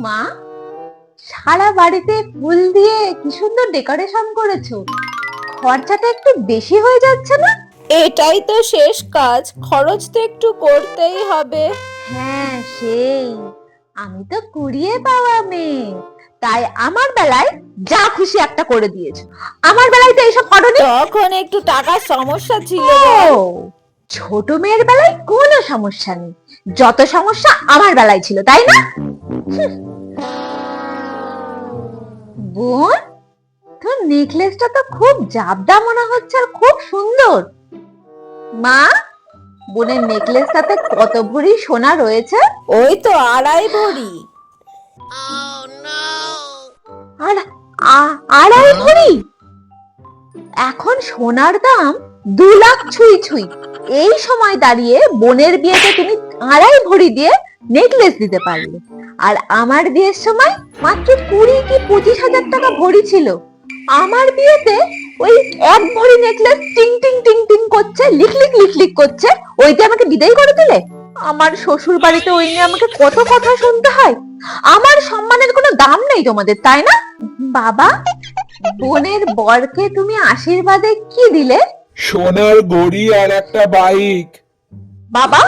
মা, সারা বাড়িতে ফুল দিয়ে কি সুন্দর ডেকোরেশন করেছো, খরচাটা একটু বেশি হয়ে যাচ্ছে না? এটাই তো শেষ কাজ, খরচ তো একটু করতেই হবে। হ্যাঁ সেই, আমি তো কুড়িয়ে পাওয়া মেয়ে, তাই আমার বেলায় যা খুশি একটা করে দিয়েছো। আমার বেলায় তো এইসব করোনি। তখন একটু টাকার সমস্যা ছিল। ও, ছোট মেয়ের বেলায় কোনো সমস্যা নেই, যত সমস্যা আমার বেলায় ছিল, তাই না? বোন, তোর নেকলেসটা তো খুব জাবদা মনে হচ্ছে আর খুব সুন্দর। মা, বোনের নেকলেসটাতে কত ভরি সোনা রয়েছে? ওই তো 2.5 ভরি। আর আড়াই ভরি? এখন সোনার দাম 2 লাখ ছুঁই ছুঁই। এই সময় দাঁড়িয়ে বোনের বিয়েতে তুমি 2.5 ভরি দিয়ে নেকলেস দিতে পারলে, আর আমার বিয়ের সময় মাত্র 20 কি 25 হাজার টাকা ভরি ছিল। আমার বিয়েতে ওই 1 ভরি নেকলেস টিং টিং টিং টিং করছে, লিকলিক লিকলিক করছে, ওইটা আমাকে বিদায় করে দিলে। আমার শ্বশুর বাড়িতে ওই নিয়ে আমাকে কত কথা শুনতে হয়। আমার সম্মানের কোনো দাম নেই তোমাদের, তাই না? বাবা, বোনের বরকে তুমি আশীর্বাদে কি দিলে? সোনার গড়ি আর একটা বাইক। বাবা,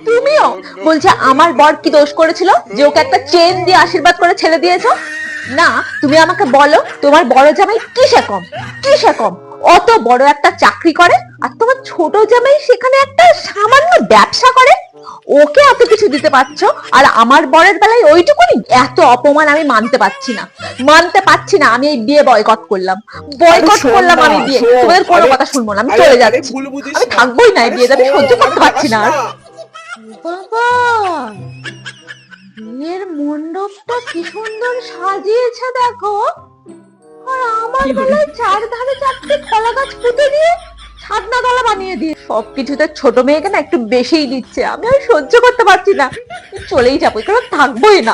তুমিও বলছে আমার বর কি দোষ করেছিল যে ওকে একটা চেন দিয়ে আশীর্বাদ করে ছেড়ে দিয়েছো? না, তুমি আমাকে বলো তোমার বড় জামাই কিসে কম, কিসে কম? অত বড় একটা চাকরি করে, আর তোমার ছোট জামাই সেখানে একটা সামান্য ব্যবসা করে, ওকে এত কিছু দিতে পারছো, আর আমার বরের বেলায় ওইটুকুনি? এত অপমান আমি মানতে পারছি না, মানতে পারছি না। আমি এই বিয়ে বয়কট করলাম, বয়কট করলাম আমি বিয়ে। তোমাদের কোনো কথা শুনবো না, আমি চলে যাচ্ছি। আমি থাকবোই না এই বিয়েতে, আমি সহ্য করতে পারছি না আর। বাবা, বিয়ের মণ্ডপটা কি সুন্দর সাজিয়েছে দেখো। আর আমার বেলায় 4 ধারে 4টে কলা গাছ পুঁতে দিয়ে ছাদনা তলা বানিয়ে দিয়ে সবকিছুতে ছোট মেয়েকে না একটু বেশিই দিচ্ছে। আমি আর সহ্য করতে পারছি না, চলেই যাবো, কারণ থাকবোই না।